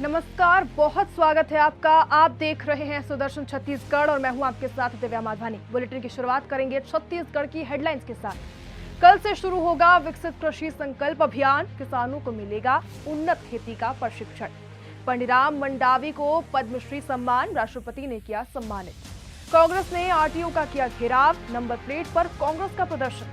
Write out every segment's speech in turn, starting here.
नमस्कार, बहुत स्वागत है आपका। आप देख रहे हैं सुदर्शन छत्तीसगढ़ और मैं हूं आपके साथ दिव्या माधवानी। बुलेटिन की शुरुआत करेंगे छत्तीसगढ़ की हेडलाइंस के साथ। कल से शुरू होगा विकसित कृषि संकल्प अभियान, किसानों को मिलेगा उन्नत खेती का प्रशिक्षण। पंडिराम मंडावी को पद्मश्री सम्मान, राष्ट्रपति ने किया सम्मानित। कांग्रेस ने आरटीओ का किया घेराव, नंबर प्लेट पर कांग्रेस का प्रदर्शन।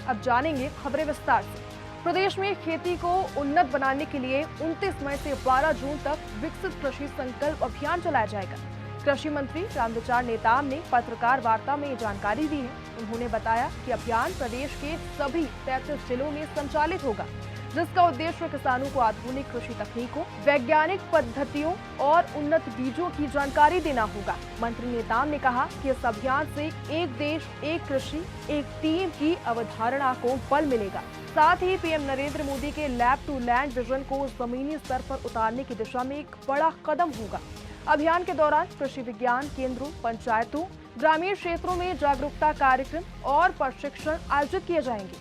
अब जानेंगे खबरें विस्तार से। प्रदेश में खेती को उन्नत बनाने के लिए 29 मई से 12 जून तक विकसित कृषि संकल्प अभियान चलाया जाएगा। कृषि मंत्री रामविचार नेताम ने पत्रकार वार्ता में जानकारी दी है। उन्होंने बताया कि अभियान प्रदेश के सभी 33 जिलों में संचालित होगा, जिसका उद्देश्य किसानों को आधुनिक कृषि तकनीकों, वैज्ञानिक पद्धतियों और उन्नत बीजों की जानकारी देना होगा। मंत्री नेताम ने कहा कि इस अभियान से एक देश, एक कृषि, एक टीम की अवधारणा को बल मिलेगा। साथ ही पीएम नरेंद्र मोदी के लैब टू लैंड विजन को जमीनी स्तर पर उतारने की दिशा में एक बड़ा कदम होगा। अभियान के दौरान कृषि विज्ञान केंद्रों, पंचायतों, ग्रामीण क्षेत्रों में जागरूकता कार्यक्रम और प्रशिक्षण आयोजित किए जाएंगे,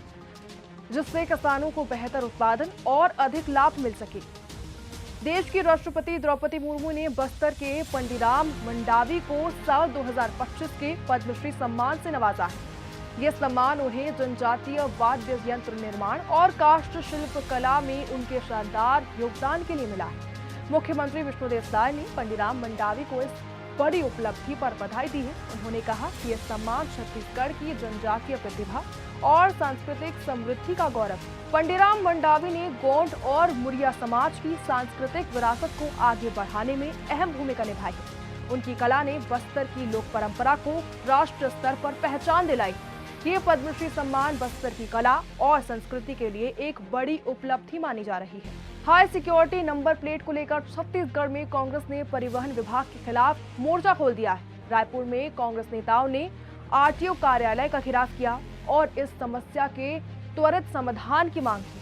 जिससे किसानों को बेहतर उत्पादन और अधिक लाभ मिल सके। देश की राष्ट्रपति द्रौपदी मुर्मू ने बस्तर के पंडिराम मंडावी को साल 2025 के पद्मश्री सम्मान से नवाजा है। ये सम्मान उन्हें जनजातीय वाद्य यंत्र निर्माण और काष्ठ शिल्प कला में उनके शानदार योगदान के लिए मिला है। मुख्यमंत्री विष्णुदेव साय ने पंडिराम मंडावी को इस बड़ी उपलब्धि पर बधाई दी है। उन्होंने कहा कि यह सम्मान छत्तीसगढ़ की जनजातीय प्रतिभा और सांस्कृतिक समृद्धि का गौरव है। पंडिराम मंडावी ने गोंड और मुरिया समाज की सांस्कृतिक विरासत को आगे बढ़ाने में अहम भूमिका निभाई है। उनकी कला ने बस्तर की लोक परंपरा को राष्ट्रीय स्तर पर पहचान दिलाई। ये पद्मश्री सम्मान बस्तर की कला और संस्कृति के लिए एक बड़ी उपलब्धि मानी जा रही है। हाई सिक्योरिटी नंबर प्लेट को लेकर छत्तीसगढ़ में कांग्रेस ने परिवहन विभाग के खिलाफ मोर्चा खोल दिया है। रायपुर में कांग्रेस नेताओं ने आरटीओ कार्यालय का घेराव किया और इस समस्या के त्वरित समाधान की मांग की।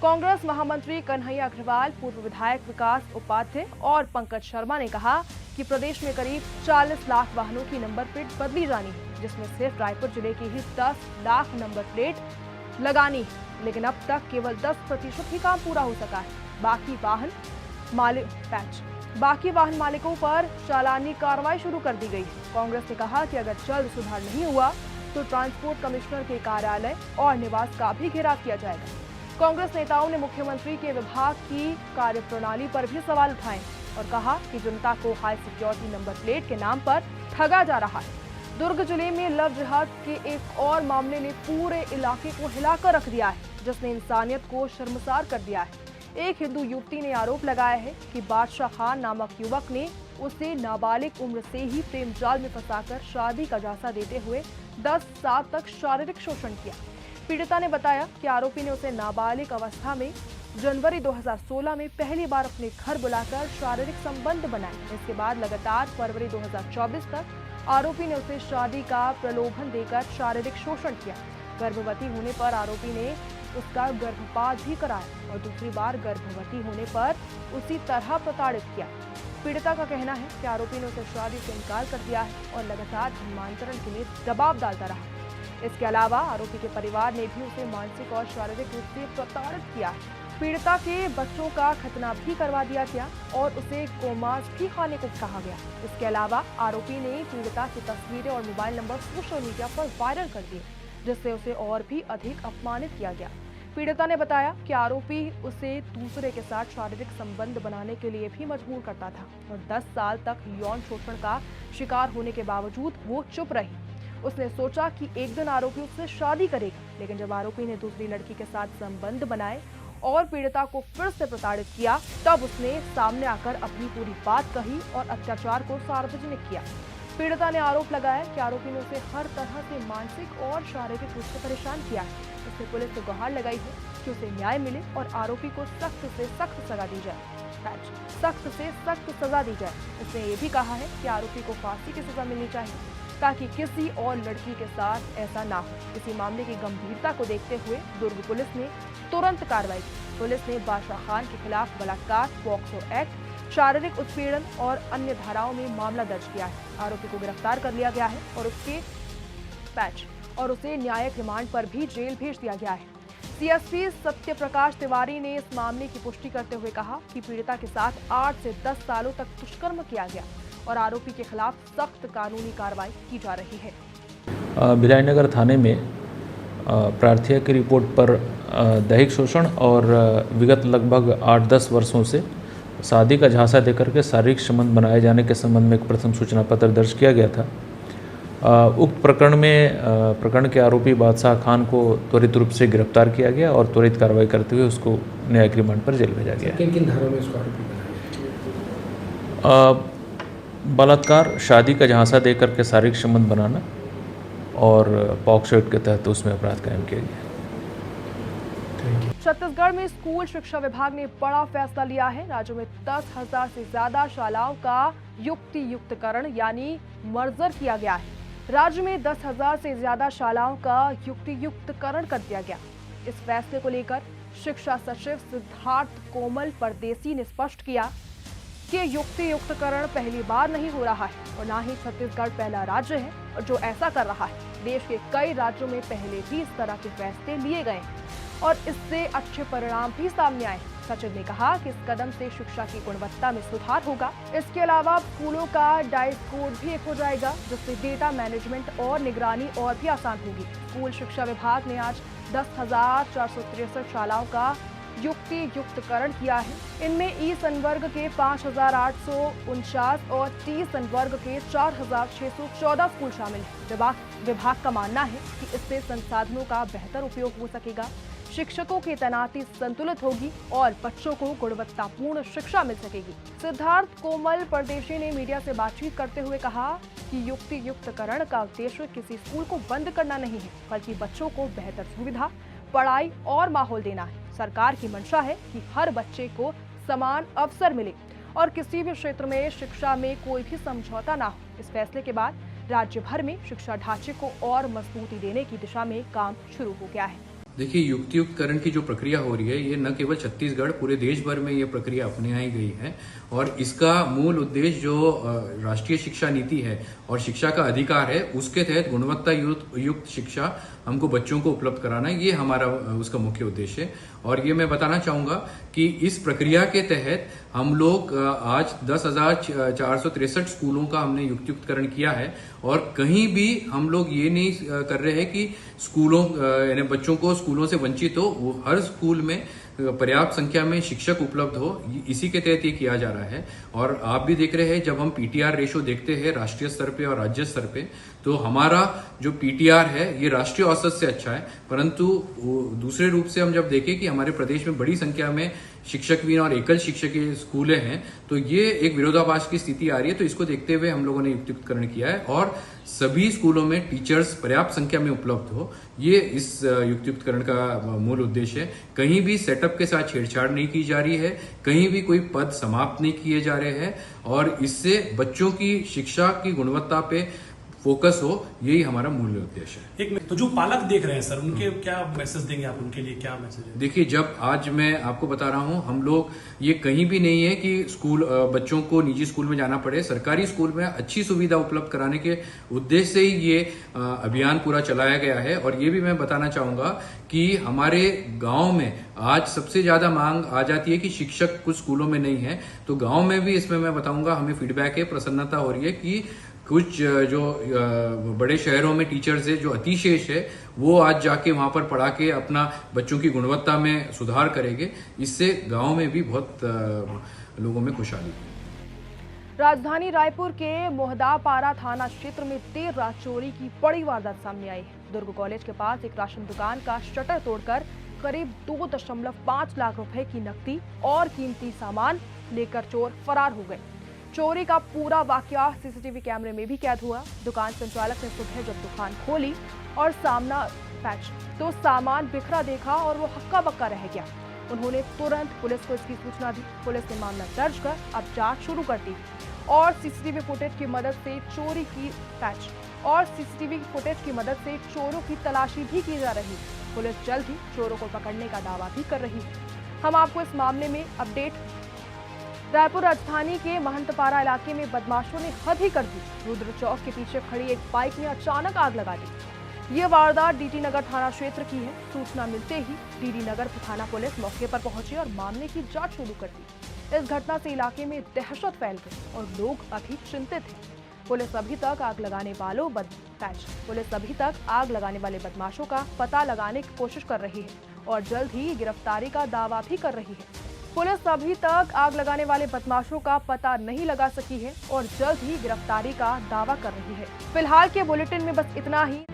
कांग्रेस महामंत्री कन्हैया अग्रवाल, पूर्व विधायक विकास उपाध्याय और पंकज शर्मा ने कहा कि प्रदेश में करीब 40 लाख वाहनों की नंबर प्लेट बदली जानी है, जिसमें सिर्फ रायपुर जिले की ही 10 लाख नंबर प्लेट लगानी है, लेकिन अब तक केवल 10% ही काम पूरा हो सका है। बाकी वाहन मालिकों पर चालानी कार्रवाई शुरू कर दी गई है। कांग्रेस ने कहा कि अगर जल्द सुधार नहीं हुआ तो ट्रांसपोर्ट कमिश्नर के कार्यालय और निवास का भी घेराव किया जाएगा। कांग्रेस नेताओं ने मुख्यमंत्री के विभाग की कार्यप्रणाली पर भी सवाल उठाए और कहा कि जनता को हाई सिक्योरिटी नंबर प्लेट के नाम पर ठगा जा रहा है। दुर्ग जिले में लव जिहाद के एक और मामले ने पूरे इलाके को हिलाकर रख दिया है, जिसने इंसानियत को शर्मसार कर दिया है। एक हिंदू युवती ने आरोप लगाया है कि बादशाह खान नामक युवक ने उसे नाबालिग उम्र से ही प्रेम जाल में फंसाकर शादी का झांसा देते हुए 10 साल तक शारीरिक शोषण किया। पीड़िता ने बताया कि आरोपी ने उसे नाबालिग अवस्था में जनवरी 2016 में पहली बार अपने घर बुलाकर शारीरिक संबंध बनाए। इसके बाद लगातार फरवरी 2024 तक आरोपी ने उसे शादी का प्रलोभन देकर शारीरिक शोषण किया। गर्भवती होने पर आरोपी ने उसका गर्भपात भी कराया और दूसरी बार गर्भवती होने पर उसी तरह प्रताड़ित किया। पीड़िता का कहना है कि आरोपी ने उसे शादी से इनकार कर दिया है और लगातार धर्मांतरण के लिए दबाव डालता रहा। इसके अलावा आरोपी के परिवार ने भी उसे मानसिक और शारीरिक रूप से प्रताड़ित किया है। पीड़िता के बच्चों का खतना भी करवा दिया गया और उसे गोमांस भी खाने को कहा गया। इसके अलावा आरोपी ने पीड़िता की तस्वीरें और मोबाइल नंबर सोशल मीडिया पर वायरल कर दिए, जिससे उसे और भी अधिक अपमानित किया गया। पीड़िता ने बताया कि आरोपी उसे दूसरे के साथ शारीरिक संबंध बनाने के लिए भी मजबूर करता था और 10 साल तक यौन शोषण का शिकार होने के बावजूद वो चुप रही। उसने सोचा कि एक दिन आरोपी उससे शादी करेगा, लेकिन जब आरोपी ने दूसरी लड़की के साथ संबंध बनाए और पीड़िता को फिर से प्रताड़ित किया, तब उसने सामने आकर अपनी पूरी बात कही और अत्याचार को सार्वजनिक किया। पीड़िता ने आरोप लगाया कि आरोपी ने उसे हर तरह से मानसिक और शारीरिक रूप से परेशान किया है। उसने पुलिस से गुहार लगाई है कि उसे न्याय मिले और आरोपी को सख्त से सख्त सजा दी जाए। सख्त से सख्त सजा दी जाए। उसने ये भी कहा है कि आरोपी को फांसी की सजा मिलनी चाहिए ताकि किसी और लड़की के साथ ऐसा ना हो। इसी मामले की गंभीरता को देखते हुए दुर्ग पुलिस ने तुरंत कार्रवाई की। पुलिस ने बादशाह खान के खिलाफ बलात्कार, पॉक्सो एक्ट, शारीरिक उत्पीड़न और अन्य धाराओं में मामला दर्ज किया है। आरोपी को गिरफ्तार कर लिया गया है और उसे न्यायिक रिमांड पर भी जेल भेज दिया गया है। सीएसपी सत्य प्रकाश तिवारी ने इस मामले की पुष्टि करते हुए कहा कि पीड़िता के साथ 8 से 10 सालों तक दुष्कर्म किया गया और आरोपी के खिलाफ सख्त कानूनी कार्रवाई की जा रही है। भिलाई थाने में प्रार्थिया की रिपोर्ट पर दैहिक शोषण और विगत लगभग 8-10 वर्षों से शादी का झांसा देकर के शारीरिक संबंध बनाए जाने के संबंध में एक प्रथम सूचना पत्र दर्ज किया गया था। उक्त प्रकरण के आरोपी बादशाह खान को त्वरित रूप से गिरफ्तार किया गया और त्वरित कार्रवाई करते हुए उसको न्यायिक रिमांड पर जेल भेजा गया। किन किन धाराओं में उसको आरोपी बनाया? बलात्कार, शादी का झांसा देकर के शारीरिक संबंध बनाना और पॉक्सो एक्ट के तहत उसमें अपराध कायम किया गया। छत्तीसगढ़ में स्कूल शिक्षा विभाग ने बड़ा फैसला लिया है। राज्य में 10,000 से ज्यादा शालाओं का युक्तियुक्तकरण यानी मर्जर किया गया है। राज्य में 10,000 से ज्यादा शालाओं का युक्तियुक्तकरण कर दिया गया। इस फैसले को लेकर शिक्षा सचिव सिद्धार्थ कोमल परदेसी ने स्पष्ट किया कि युक्तियुक्तकरण पहली बार नहीं हो रहा है और न ही छत्तीसगढ़ पहला राज्य है और जो ऐसा कर रहा है। देश के कई राज्यों में पहले भी इस तरह के फैसले लिए गए हैं और इससे अच्छे परिणाम भी सामने आए। सचिव ने कहा कि इस कदम से शिक्षा की गुणवत्ता में सुधार होगा। इसके अलावा स्कूलों का डाइस कोड भी एक हो जाएगा, जिससे डेटा मैनेजमेंट और निगरानी और भी आसान होगी। स्कूल शिक्षा विभाग ने आज 10,463 शालाओं का युक्तियुक्तकरण किया है। इनमें ई संवर्ग के 5,849 और टी संवर्ग के 4,614 स्कूल शामिल हैं। विभाग का मानना है कि इससे संसाधनों का बेहतर उपयोग हो सकेगा, शिक्षकों की तैनाती संतुलित होगी और बच्चों को गुणवत्तापूर्ण शिक्षा मिल सकेगी। सिद्धार्थ कोमल परदेशी ने मीडिया से बातचीत करते हुए कहा कि युक्तियुक्तकरण का उद्देश्य किसी स्कूल को बंद करना नहीं है, बल्कि बच्चों को बेहतर सुविधा, पढ़ाई और माहौल देना है। सरकार की मंशा है कि हर बच्चे को समान अवसर मिले और किसी भी क्षेत्र में शिक्षा में कोई भी समझौता ना हो। इस फैसले के बाद राज्य भर में शिक्षा ढांचे को और मजबूती देने की दिशा में काम शुरू हो गया है। देखिए, युक्तियुक्तकरण की जो प्रक्रिया हो रही है, ये न केवल छत्तीसगढ़, पूरे देश भर में ये प्रक्रिया अपनाई गई है और इसका मूल उद्देश्य जो राष्ट्रीय शिक्षा नीति है और शिक्षा का अधिकार है, उसके तहत गुणवत्ता युक्त शिक्षा हमको बच्चों को उपलब्ध कराना, ये हमारा उसका मुख्य उद्देश्य है। और ये मैं बताना चाहूंगा कि इस प्रक्रिया के तहत हम लोग आज 10,463 स्कूलों का हमने युक्तियुक्तकरण किया है और कहीं भी हम लोग ये नहीं कर रहे हैं कि स्कूलों यानी बच्चों को स्कूलों से वंचित हो। वो हर स्कूल में पर्याप्त संख्या में शिक्षक उपलब्ध हो, इसी के तहत ये किया जा रहा है। और आप भी देख रहे हैं, जब हम पीटीआर रेशो देखते हैं राष्ट्रीय स्तर पे और राज्य स्तर पे, तो हमारा जो पीटीआर है ये राष्ट्रीय औसत से अच्छा है। परंतु दूसरे रूप से हम जब देखें कि हमारे प्रदेश में बड़ी संख्या में शिक्षकहीन और एकल शिक्षक स्कूलें हैं, तो ये एक विरोधाभास की स्थिति आ रही है। तो इसको देखते हुए हम लोगों ने युक्तियुक्तकरण किया है और सभी स्कूलों में टीचर्स पर्याप्त संख्या में उपलब्ध हो, ये इस युक्तियुक्तकरण का मूल उद्देश्य है। कहीं भी सेटअप के साथ छेड़छाड़ नहीं की जा रही है, कहीं भी कोई पद समाप्त नहीं किए जा रहे हैं और इससे बच्चों की शिक्षा की गुणवत्ता पे फोकस हो, यही हमारा मूल उद्देश्य है। एक तो जो पालक देख रहे हैं सर, उनके क्या मैसेज देंगे आप? उनके लिए क्या मैसेज है? देखिए, जब आज मैं आपको बता रहा हूं, हम लोग ये कहीं भी नहीं है कि स्कूल बच्चों को निजी स्कूल में जाना पड़े। सरकारी स्कूल में अच्छी सुविधा उपलब्ध कराने के उद्देश्य से ही ये अभियान पूरा चलाया गया है। और ये भी मैं बताना चाहूंगा कि हमारे गांव में आज सबसे ज्यादा मांग आ जाती है कि शिक्षक कुछ स्कूलों में नहीं है, तो गांव में भी इसमें मैं बताऊंगा हमें फीडबैक है, प्रसन्नता हो रही है कि कुछ जो बड़े शहरों में टीचर्स है, जो अतिशेष है, वो आज जाके वहां पर पढ़ा के अपना बच्चों की गुणवत्ता में सुधार करेंगे। इससे गांव में भी बहुत लोगों में खुशहाली। राजधानी रायपुर के मोहदापारा थाना क्षेत्र में देर रात चोरी की बड़ी वारदात सामने आई है। दुर्ग कॉलेज के पास एक राशन दुकान का शटर तोड़कर करीब 2.5 लाख रुपए की नकदी और कीमती सामान लेकर चोर फरार हो गए। चोरी का पूरा वाकया सीसीटीवी कैमरे में भी कैद हुआ। दुकान संचालक ने सुबह जब दुकान खोली और तो सामान बिखरा देखा और वो हक्का बक्का रह गया। उन्होंने तुरंत पुलिस को इसकी सूचना दी। पुलिस ने मामला दर्ज कर अब जांच शुरू कर दी और सीसीटीवी फुटेज की मदद से चोरों की तलाशी भी की जा रही है। पुलिस जल्द ही चोरों को पकड़ने का दावा भी कर रही है। हम आपको इस मामले में अपडेट। रायपुर राजधानी के महंतपारा इलाके में बदमाशों ने हद ही कर दी। रुद्र चौक के पीछे खड़ी एक बाइक में अचानक आग लगा दी। ये वारदात डीडी नगर थाना क्षेत्र की है। सूचना मिलते ही डीडी नगर थाना पुलिस मौके पर पहुंची और मामले की जांच शुरू कर दी। इस घटना से इलाके में दहशत फैल गई और लोग अभी चिंतित हैं। पुलिस अभी तक आग लगाने वाले बदमाशों का पता लगाने की कोशिश कर रही है और जल्द ही गिरफ्तारी का दावा भी कर रही है। पुलिस अभी तक आग लगाने वाले बदमाशों का पता नहीं लगा सकी है और जल्द ही गिरफ्तारी का दावा कर रही है। फिलहाल के बुलेटिन में बस इतना ही।